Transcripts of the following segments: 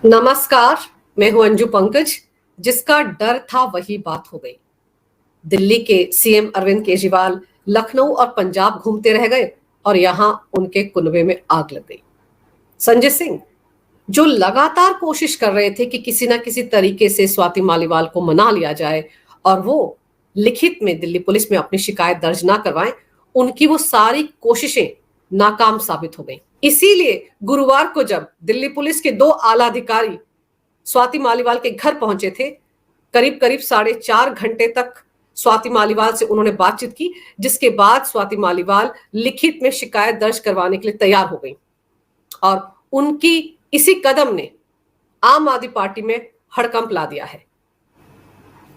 नमस्कार। मैं हूं अंजू पंकज। जिसका डर था वही बात हो गई। दिल्ली के सीएम अरविंद केजरीवाल लखनऊ और पंजाब घूमते रह गए और यहां उनके कुनबे में आग लग गई। संजय सिंह जो लगातार कोशिश कर रहे थे कि किसी ना किसी तरीके से स्वाति मालीवाल को मना लिया जाए और वो लिखित में दिल्ली पुलिस में अपनी शिकायत दर्ज ना करवाएं, उनकी वो सारी कोशिशें नाकाम साबित हो गई। इसीलिए गुरुवार को जब दिल्ली पुलिस के 2 आला अधिकारी स्वाति मालीवाल के घर पहुंचे थे, करीब करीब 4.5 घंटे तक स्वाति मालीवाल से उन्होंने बातचीत की, जिसके बाद स्वाति मालीवाल लिखित में शिकायत दर्ज करवाने के लिए तैयार हो गई और उनकी इसी कदम ने आम आदमी पार्टी में हड़कंप ला दिया है।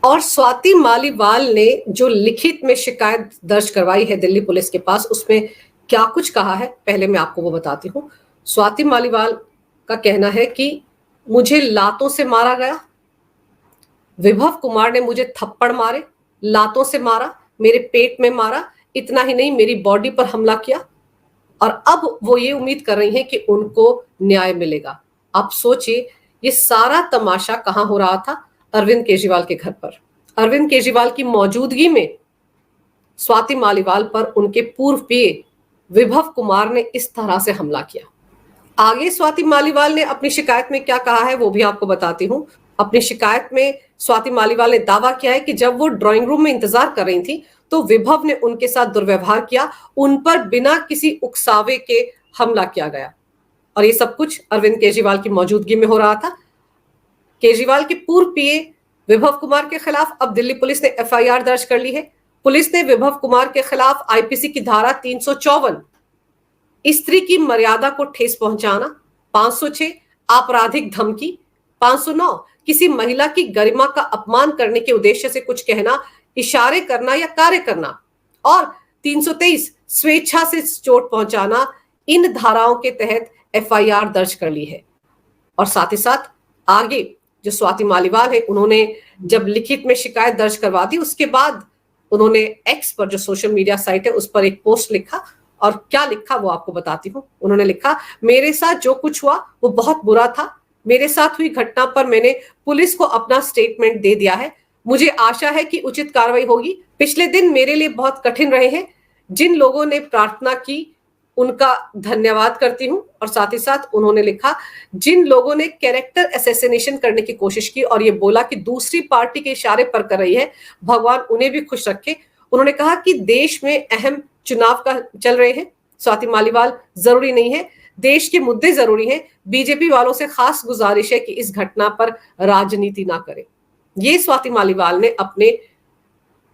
और स्वाति मालीवाल ने जो लिखित में शिकायत दर्ज करवाई है दिल्ली पुलिस के पास, उसमें क्या कुछ कहा है पहले मैं आपको वो बताती हूँ। स्वाति मालीवाल का कहना है कि मुझे लातों से मारा गया, विभव कुमार ने मुझे थप्पड़ मारे, लातों से मारा, मेरे पेट में मारा, इतना ही नहीं मेरी बॉडी पर हमला किया और अब वो ये उम्मीद कर रही हैं कि उनको न्याय मिलेगा। आप सोचिए ये सारा तमाशा कहां हो रहा था? अरविंद केजरीवाल के घर पर। अरविंद केजरीवाल की मौजूदगी में स्वाति मालीवाल पर उनके पूर्व पीए विभव कुमार ने इस तरह से हमला किया। आगे स्वाति मालीवाल ने अपनी शिकायत में क्या कहा है वो भी आपको बताती हूँ। अपनी शिकायत में स्वाति मालीवाल ने दावा किया है कि जब वो ड्राइंग रूम में इंतजार कर रही थी तो विभव ने उनके साथ दुर्व्यवहार किया, उन पर बिना किसी उकसावे के हमला किया गया और ये सब कुछ अरविंद केजरीवाल की मौजूदगी में हो रहा था। केजरीवाल के पूर्व पीए विभव कुमार के खिलाफ अब दिल्ली पुलिस ने एफआईआर दर्ज कर ली है। पुलिस ने विभव कुमार के खिलाफ आईपीसी की धारा 354 स्त्री की मर्यादा को ठेस पहुंचाना, 506 आपराधिक धमकी, 509 किसी महिला की गरिमा का अपमान करने के उद्देश्य से कुछ कहना, इशारे करना या कार्य करना और 323 स्वेच्छा से चोट पहुंचाना, इन धाराओं के तहत एफआईआर दर्ज कर ली है। और साथ ही साथ आगे जो स्वाति मालीवाल है, उन्होंने जब लिखित में शिकायत दर्ज करवा दी उसके बाद उन्होंने एक्स पर जो सोशल मीडिया साइट है उस पर एक पोस्ट लिखा और क्या लिखा वो आपको बताती हूँ। उन्होंने लिखा, मेरे साथ जो कुछ हुआ वो बहुत बुरा था। मेरे साथ हुई घटना पर मैंने पुलिस को अपना स्टेटमेंट दे दिया है। मुझे आशा है कि उचित कार्रवाई होगी। पिछले दिन मेरे लिए बहुत कठिन रहे हैं। जिन लोगों ने प्रार्थना की उनका धन्यवाद करती हूं। और साथ ही साथ उन्होंने लिखा, जिन लोगों ने कैरेक्टर असैसिनेशन करने की कोशिश की और ये बोला कि दूसरी पार्टी के इशारे पर कर रही है, भगवान उन्हें भी खुश रखे। उन्होंने कहा कि देश में अहम चुनाव का चल रहे हैं। स्वाति मालीवाल जरूरी नहीं है, देश के मुद्दे जरूरी हैं। बीजेपी वालों से खास गुजारिश है कि इस घटना पर राजनीति ना करें। ये स्वाति मालीवाल ने अपने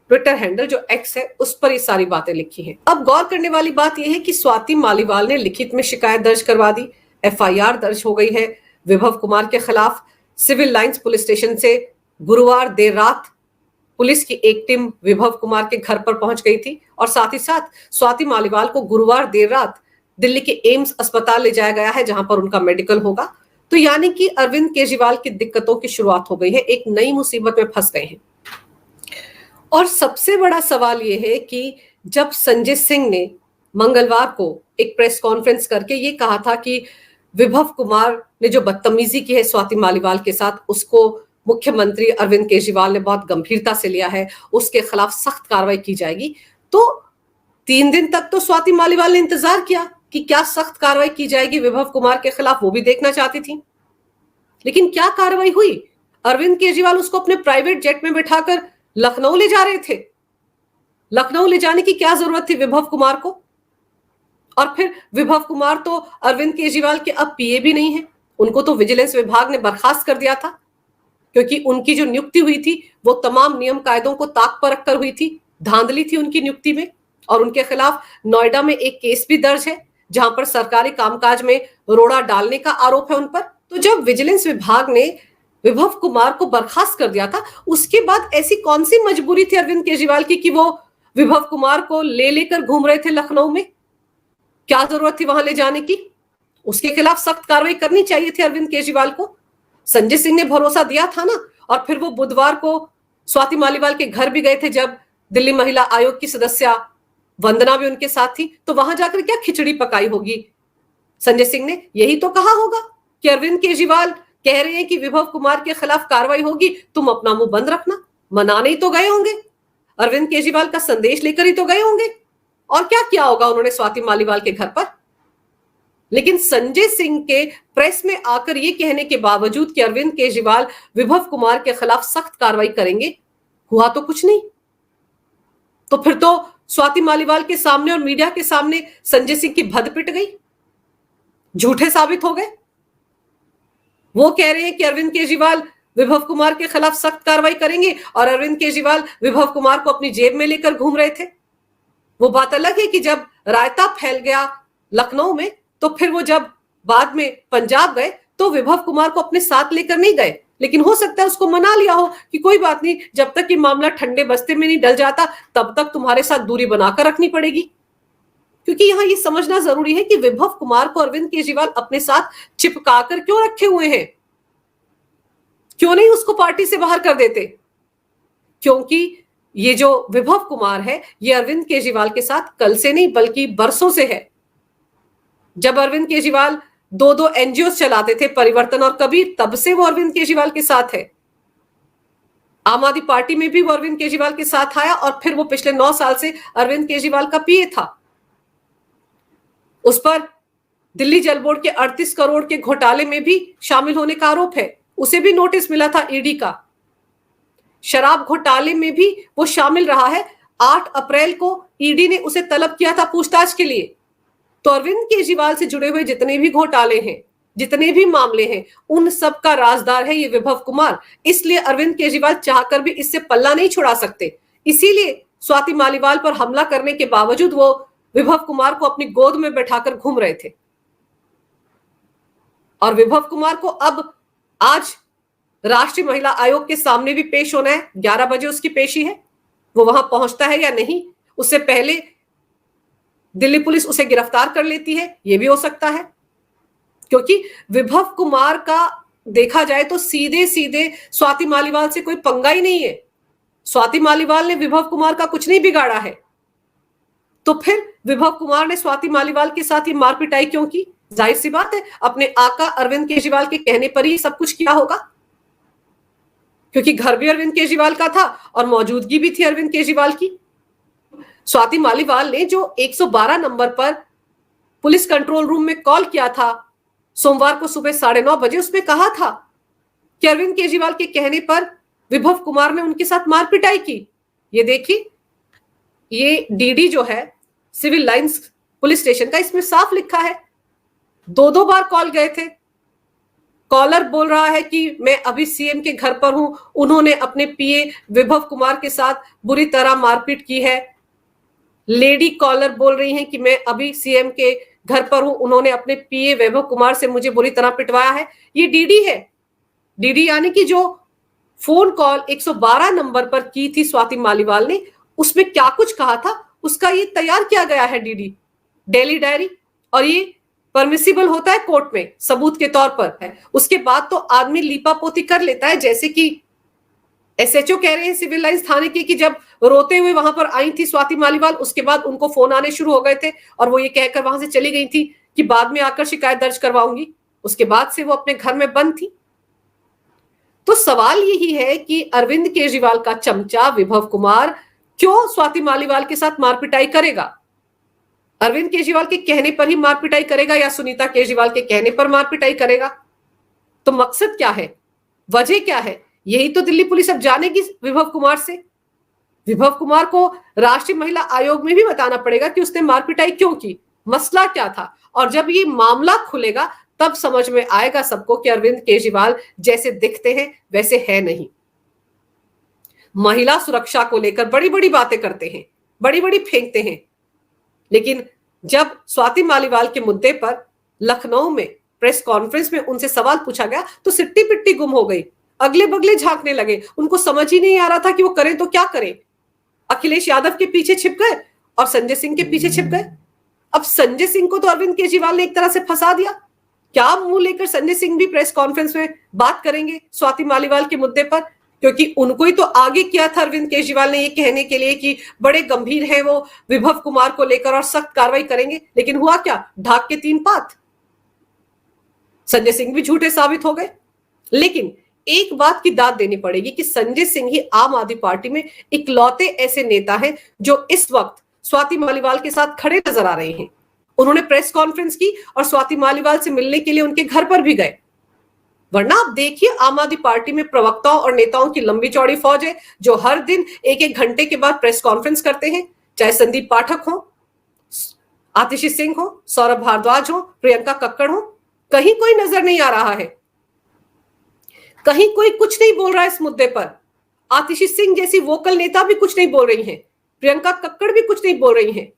ट्विटर हैंडल जो एक्स है उस पर ये सारी बातें लिखी हैं। अब गौर करने वाली बात यह है कि स्वाति मालीवाल ने लिखित में शिकायत दर्ज करवा दी, एफआईआर दर्ज हो गई है विभव कुमार के खिलाफ। सिविल लाइंस पुलिस स्टेशन से गुरुवार देर रात पुलिस की एक टीम विभव कुमार के घर पर पहुंच गई थी और साथ ही साथ स्वाति मालीवाल को गुरुवार देर रात दिल्ली के एम्स अस्पताल ले जाया गया है जहां पर उनका मेडिकल होगा। तो यानी कि अरविंद केजरीवाल की दिक्कतों की शुरुआत हो गई है, एक नई मुसीबत में फंस गए हैं। और सबसे बड़ा सवाल यह है कि जब संजय सिंह ने मंगलवार को एक प्रेस कॉन्फ्रेंस करके ये कहा था कि विभव कुमार ने जो बदतमीजी की है स्वाति मालीवाल के साथ, उसको मुख्यमंत्री अरविंद केजरीवाल ने बहुत गंभीरता से लिया है, उसके खिलाफ सख्त कार्रवाई की जाएगी। तो 3 दिन तक तो स्वाति मालीवाल ने इंतजार किया कि क्या सख्त कार्रवाई की जाएगी विभव कुमार के खिलाफ, वो भी देखना चाहती थी। लेकिन क्या कार्रवाई हुई? अरविंद केजरीवाल उसको अपने प्राइवेट जेट में बिठाकर लखनऊ ले जा रहे थे। लखनऊ ले जाने की क्या जरूरत थी विभव कुमार को? और फिर विभव कुमार तो अरविंद केजरीवाल के अब पीए भी नहीं है, उनको तो विजिलेंस विभाग ने बर्खास्त कर दिया था क्योंकि उनकी जो नियुक्ति हुई थी वो तमाम नियम कायदों को ताक पर रखकर हुई थी, धांधली थी उनकी नियुक्ति में। और उनके खिलाफ नोएडा में एक केस भी दर्ज है जहां पर सरकारी कामकाज में रोड़ा डालने का आरोप है उन पर। तो जब विजिलेंस विभाग ने विभव कुमार को बर्खास्त कर दिया था, उसके बाद ऐसी कौन सी मजबूरी थी अरविंद केजरीवाल की कि वो विभव कुमार को ले लेकर घूम रहे थे लखनऊ में? क्या जरूरत थी वहां ले जाने की? उसके खिलाफ सख्त कार्रवाई करनी चाहिए थी अरविंद केजरीवाल को। संजय सिंह ने भरोसा दिया था ना। और फिर वो बुधवार को स्वाति मालीवाल के घर भी गए थे जब दिल्ली महिला आयोग की सदस्य वंदना भी उनके साथ थी। तो वहां जाकर क्या खिचड़ी पकाई होगी? संजय सिंह ने यही तो कहा होगा कि अरविंद केजरीवाल कह रहे हैं कि विभव कुमार के खिलाफ कार्रवाई होगी, तुम अपना मुंह बंद रखना। मनाने ही तो गए होंगे, अरविंद केजरीवाल का संदेश लेकर ही तो गए होंगे, और क्या किया होगा उन्होंने स्वाति मालीवाल के घर पर। लेकिन संजय सिंह के प्रेस में आकर यह कहने के बावजूद कि अरविंद केजरीवाल विभव कुमार के खिलाफ सख्त कार्रवाई करेंगे, हुआ तो कुछ नहीं। तो फिर तो स्वाति मालीवाल के सामने और मीडिया के सामने संजय सिंह की भद पिट गई, झूठे साबित हो गए। वो कह रहे हैं कि अरविंद केजरीवाल विभव कुमार के खिलाफ सख्त कार्रवाई करेंगे, और अरविंद केजरीवाल विभव कुमार को अपनी जेब में लेकर घूम रहे थे। वो बात अलग है कि जब रायता फैल गया लखनऊ में, तो फिर वो जब बाद में पंजाब गए तो विभव कुमार को अपने साथ लेकर नहीं गए, लेकिन हो सकता है उसको मना लिया हो कि कोई बात नहीं, जब तक ये मामला ठंडे बस्ते में नहीं डल जाता तब तक तुम्हारे साथ दूरी बनाकर रखनी पड़ेगी। क्योंकि यहां ये समझना जरूरी है कि विभव कुमार को अरविंद केजरीवाल अपने साथ चिपकाकर क्यों रखे हुए हैं, क्यों नहीं उसको पार्टी से बाहर कर देते। क्योंकि ये जो विभव कुमार है ये अरविंद केजरीवाल के साथ कल से नहीं बल्कि बरसों से है। जब अरविंद केजरीवाल दो एनजीओ चलाते थे, परिवर्तन और कबीर, तब से वो अरविंद केजरीवाल के साथ है। आम आदमी पार्टी में भी वो अरविंद केजरीवाल के साथ आया, और फिर वो पिछले 9 साल से अरविंद केजरीवाल का पीए था। उस पर दिल्ली जल बोर्ड के 38 करोड़ के घोटाले में भी शामिल होने का आरोप है, उसे भी नोटिस मिला था ईडी का। शराब घोटाले में भी वो शामिल रहा है। 8 अप्रैल को ईडी ने उसे तलब किया था पूछताछ के लिए। तो अरविंद केजरीवाल से जुड़े हुए जितने भी घोटाले हैं, जितने भी मामले हैं, उन सब का राजदार है ये विभव कुमार। इसलिए अरविंद केजरीवाल चाहकर भी इससे पल्ला नहीं छुड़ा सकते। इसीलिए स्वाति मालीवाल पर हमला करने के बावजूद वो विभव कुमार को अपनी गोद में बैठाकर घूम रहे थे। और विभव कुमार को अब आज राष्ट्रीय महिला आयोग के सामने भी पेश होना है। 11 बजे उसकी पेशी है। वो वहां पहुंचता है या नहीं, उससे पहले दिल्ली पुलिस उसे गिरफ्तार कर लेती है, यह भी हो सकता है। क्योंकि विभव कुमार का देखा जाए तो सीधे सीधे स्वाति मालीवाल से कोई पंगा ही नहीं है। स्वाति मालीवाल ने विभव कुमार का कुछ नहीं बिगाड़ा है, तो फिर विभव कुमार ने स्वाति मालीवाल के साथ ये मारपिटाई क्यों की? जाहिर सी बात है, अपने आका अरविंद केजरीवाल के कहने पर ही सब कुछ किया होगा, क्योंकि घर भी अरविंद केजरीवाल का था और मौजूदगी भी थी अरविंद केजरीवाल की। स्वाति मालीवाल ने जो 112 नंबर पर पुलिस कंट्रोल रूम में कॉल किया था सोमवार को सुबह 9:30 बजे, उसमें कहा था कि अरविंद केजरीवाल के कहने पर विभव कुमार ने उनके साथ मारपिटाई की। ये देखिए, ये डीडी जो है सिविल लाइंस पुलिस स्टेशन का, इसमें साफ लिखा है 2 बार कॉल गए थे। कॉलर बोल रहा है कि मैं अभी सीएम के घर पर हूं, उन्होंने अपने पीए विभव कुमार के साथ बुरी तरह मारपीट की है। लेडी कॉलर बोल रही हैं कि मैं अभी सीएम के घर पर हूं, उन्होंने अपने पीए वैभव कुमार से मुझे बुरी तरह पिटवाया है। ये डीडी है। डीडी यानी कि जो फोन कॉल 112 नंबर पर की थी स्वाति मालीवाल ने, उसमें क्या कुछ कहा था उसका ये तैयार किया गया है डीडी, डेली डायरी। और ये परमिसिबल होता है कोर्ट में, सबूत के तौर पर है। उसके बाद तो आदमी लीपापोती कर लेता है, जैसे कि एसएचओ कह रहे हैं सिविल लाइंस थाने के कि जब रोते हुए वहां पर आई थी स्वाति मालीवाल, उसके बाद उनको फोन आने शुरू हो गए थे और वो ये कहकर वहां से चली गई थी कि बाद में आकर शिकायत दर्ज करवाऊंगी। उसके बाद से वो अपने घर में बंद थी। तो सवाल यही है कि अरविंद केजरीवाल का चमचा विभव कुमार क्यों स्वाति मालीवाल के साथ मारपिटाई करेगा? अरविंद केजरीवाल के कहने पर ही मारपिटाई करेगा या सुनीता केजरीवाल के कहने पर मारपिटाई करेगा? तो मकसद क्या है, वजह क्या है? यही तो दिल्ली पुलिस अब जानेगी विभव कुमार से। विभव कुमार को राष्ट्रीय महिला आयोग में भी बताना पड़ेगा कि उसने मारपिटाई क्यों की, मसला क्या था। और जब ये मामला खुलेगा तब समझ में आएगा सबको कि अरविंद केजरीवाल जैसे दिखते हैं वैसे है नहीं। महिला सुरक्षा को लेकर बड़ी बड़ी बातें करते हैं, बड़ी बड़ी फेंकते हैं, लेकिन जब स्वाति मालीवाल के मुद्दे पर लखनऊ में प्रेस कॉन्फ्रेंस में उनसे सवाल पूछा गया तो सिट्टी पिट्टी गुम हो गई, अगले बगले झांकने लगे। उनको समझ ही नहीं आ रहा था कि वो करें तो क्या करें। अखिलेश यादव के पीछे छिप गए और संजय सिंह के पीछे छिप गए। अब संजय सिंह को तो अरविंद केजरीवाल ने एक तरह से फंसा दिया। क्या मुंह लेकर संजय सिंह भी प्रेस कॉन्फ्रेंस में बात करेंगे स्वाति मालीवाल के मुद्दे पर? क्योंकि उनको ही तो आगे किया था अरविंद केजरीवाल ने ये कहने के लिए कि बड़े गंभीर हैं वो विभव कुमार को लेकर और सख्त कार्रवाई करेंगे। लेकिन हुआ क्या? ढाक के 3 पात। संजय सिंह भी झूठे साबित हो गए। लेकिन एक बात की दाद देनी पड़ेगी कि संजय सिंह ही आम आदमी पार्टी में इकलौते ऐसे नेता हैं जो इस वक्त स्वाति मालीवाल के साथ खड़े नजर आ रहे हैं। उन्होंने प्रेस कॉन्फ्रेंस की और स्वाति मालीवाल से मिलने के लिए उनके घर पर भी गए। वरना आप देखिए, आम आदमी पार्टी में प्रवक्ताओं और नेताओं की लंबी चौड़ी फौज है जो हर दिन एक एक घंटे के बाद प्रेस कॉन्फ्रेंस करते हैं, चाहे संदीप पाठक हो, आतिशी सिंह हो, सौरभ भारद्वाज हो, प्रियंका कक्कड़ हो। कहीं कोई नजर नहीं आ रहा है, कहीं कोई कुछ नहीं बोल रहा है इस मुद्दे पर। आतिशी सिंह जैसी वोकल नेता भी कुछ नहीं बोल रही हैं, प्रियंका कक्कड़ भी कुछ नहीं बोल रही हैं।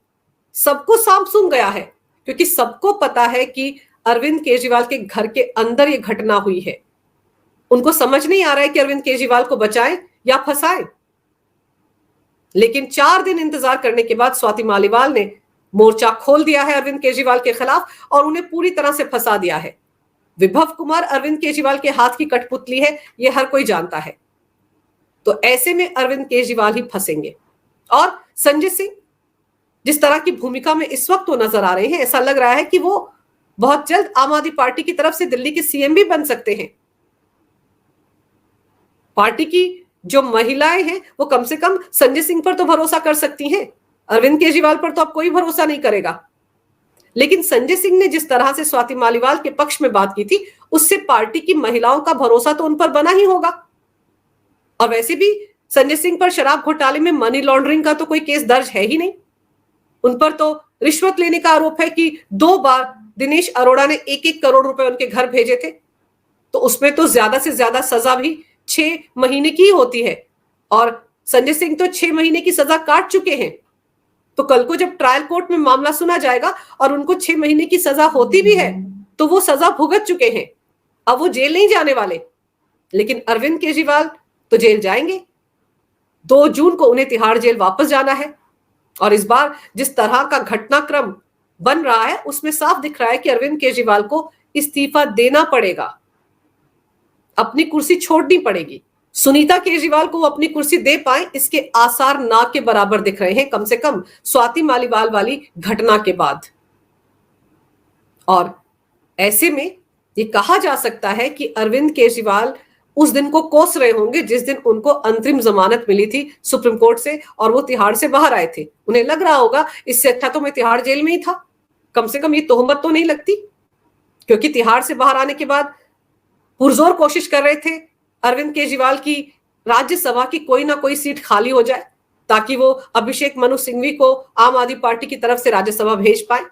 सबको सांप सूंघ गया है, क्योंकि सबको पता है कि अरविंद केजरीवाल के घर के अंदर यह घटना हुई है। उनको समझ नहीं आ रहा है कि अरविंद केजरीवाल को बचाएं या फंसाएं। लेकिन 4 दिन इंतजार करने के बाद स्वाति मालीवाल ने मोर्चा खोल दिया है अरविंद केजरीवाल के खिलाफ और उन्हें पूरी तरह से फंसा दिया है। विभव कुमार अरविंद केजरीवाल के हाथ की कठपुतली है, यह हर कोई जानता है। तो ऐसे में अरविंद केजरीवाल ही फंसेंगे। और संजय सिंह जिस तरह की भूमिका में इस वक्त वो नजर आ रहे हैं, ऐसा लग रहा है कि वो बहुत जल्द आम आदमी पार्टी की तरफ से दिल्ली के सीएम भी बन सकते हैं। पार्टी की जो महिलाएं हैं वो कम से कम संजय सिंह पर तो भरोसा कर सकती हैं, अरविंद केजरीवाल पर तो अब कोई भरोसा नहीं करेगा। लेकिन संजय सिंह ने जिस तरह से स्वाति मालीवाल के पक्ष में बात की थी, उससे पार्टी की महिलाओं का भरोसा तो उन पर बना ही होगा। और वैसे भी संजय सिंह पर शराब घोटाले में मनी लॉन्ड्रिंग का तो कोई केस दर्ज है ही नहीं। उन पर तो रिश्वत लेने का आरोप है कि 2 बार दिनेश अरोड़ा ने 1-1 करोड़ रुपए उनके घर भेजे थे। तो उसमें तो ज्यादा से ज्यादा सजा भी 6 महीने की होती है, और संजय सिंह तो 6 महीने की सजा काट चुके हैं। तो कल को जब ट्रायल कोर्ट में मामला सुना जाएगा और उनको 6 महीने की सजा होती भी है, तो वो सजा भुगत चुके हैं, अब वो जेल नहीं जाने वाले। लेकिन अरविंद केजरीवाल तो जेल जाएंगे। 2 जून को उन्हें तिहाड़ जेल वापस जाना है। और इस बार जिस तरह का घटनाक्रम बन रहा है, उसमें साफ दिख रहा है कि अरविंद केजरीवाल को इस्तीफा देना पड़ेगा, अपनी कुर्सी छोड़नी पड़ेगी। सुनीता केजरीवाल को वो अपनी कुर्सी दे पाए, इसके आसार ना के बराबर दिख रहे हैं, कम से कम स्वाति मालीवाल वाली घटना के बाद। और ऐसे में ये कहा जा सकता है कि अरविंद केजरीवाल उस दिन को कोस रहे होंगे जिस दिन उनको अंतरिम जमानत मिली थी सुप्रीम कोर्ट से और वो तिहाड़ से बाहर आए थे। उन्हें लग रहा होगा इससे अच्छा तो मैं तिहाड़ जेल में ही था, कम से कम ये तोहमत तो नहीं लगती। क्योंकि तिहाड़ से बाहर आने के बाद पुरजोर कोशिश कर रहे थे अरविंद केजरीवाल की राज्यसभा की कोई ना कोई सीट खाली हो जाए, ताकि वो अभिषेक मनु सिंघवी को आम आदमी पार्टी की तरफ से राज्यसभा भेज पाए।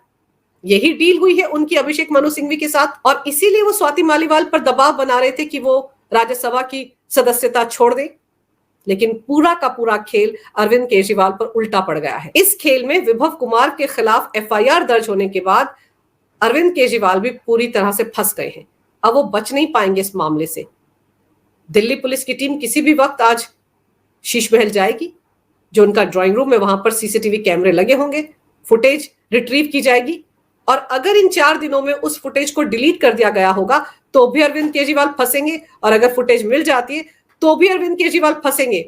यही डील हुई है उनकी अभिषेक मनु सिंघवी के साथ, और इसीलिए वो स्वाति मालीवाल पर दबाव बना रहे थे कि वो राज्यसभा की सदस्यता छोड़ दे। लेकिन पूरा का पूरा खेल अरविंद केजरीवाल पर उल्टा पड़ गया है। इस खेल में विभव कुमार के खिलाफ एफआईआर दर्ज होने के बाद अरविंद केजरीवाल भी पूरी तरह से फंस गए हैं। अब वो बच नहीं पाएंगे इस मामले से। दिल्ली पुलिस की टीम किसी भी वक्त आज शीश महल जाएगी, जो उनका ड्राइंग रूम है वहां पर सीसीटीवी कैमरे लगे होंगे, फुटेज रिट्रीव की जाएगी। और अगर इन 4 दिनों में उस फुटेज को डिलीट कर दिया गया होगा तो भी अरविंद केजरीवाल फंसेंगे, और अगर फुटेज मिल जाती है तो भी अरविंद केजरीवाल फंसेंगे।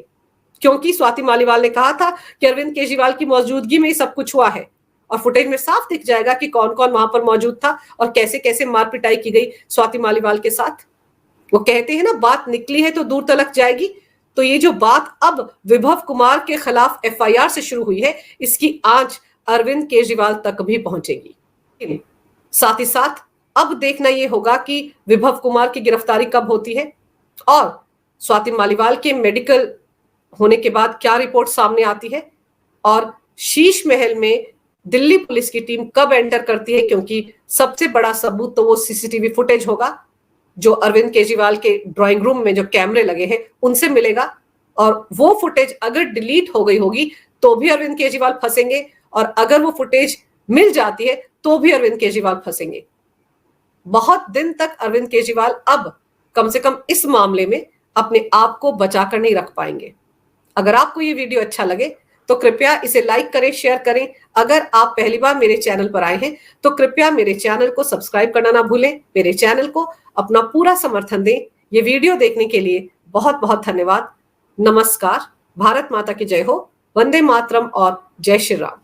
क्योंकि स्वाति मालीवाल ने कहा था कि अरविंद केजरीवाल की मौजूदगी में ही सब कुछ हुआ है, और फुटेज में साफ दिख जाएगा कि कौन कौन वहां पर मौजूद था और कैसे कैसे मार पिटाई की गई स्वाति मालीवाल के साथ। वो कहते हैं ना, बात निकली है तो दूर तलक जाएगी। तो ये जो बात अब विभव कुमार के खिलाफ एफआईआर से शुरू हुई है, इसकी आंच अरविंद केजरीवाल तक भी पहुंचेगी। साथ ही साथ अब देखना यह होगा कि विभव कुमार की गिरफ्तारी कब होती है और स्वाति मालीवाल के मेडिकल होने के बाद क्या रिपोर्ट सामने आती है, और शीश महल में दिल्ली पुलिस की टीम कब एंटर करती है। क्योंकि सबसे बड़ा सबूत तो वो सीसीटीवी फुटेज होगा जो अरविंद केजरीवाल के ड्राइंग रूम में जो कैमरे लगे हैं उनसे मिलेगा, और वो फुटेज अगर डिलीट हो गई होगी तो भी अरविंद केजरीवाल फंसेंगे, और अगर वो फुटेज मिल जाती है तो भी अरविंद केजरीवाल फंसेंगे। बहुत दिन तक अरविंद केजरीवाल अब कम से कम इस मामले में अपने आप को बचाकर नहीं रख पाएंगे। अगर आपको ये वीडियो अच्छा लगे तो कृपया इसे लाइक करें, शेयर करें। अगर आप पहली बार मेरे चैनल पर आए हैं तो कृपया मेरे चैनल को सब्सक्राइब करना ना भूलें। मेरे चैनल को अपना पूरा समर्थन दें। ये वीडियो देखने के लिए बहुत बहुत धन्यवाद। नमस्कार। भारत माता की जय हो। वंदे मातरम और जय श्री राम।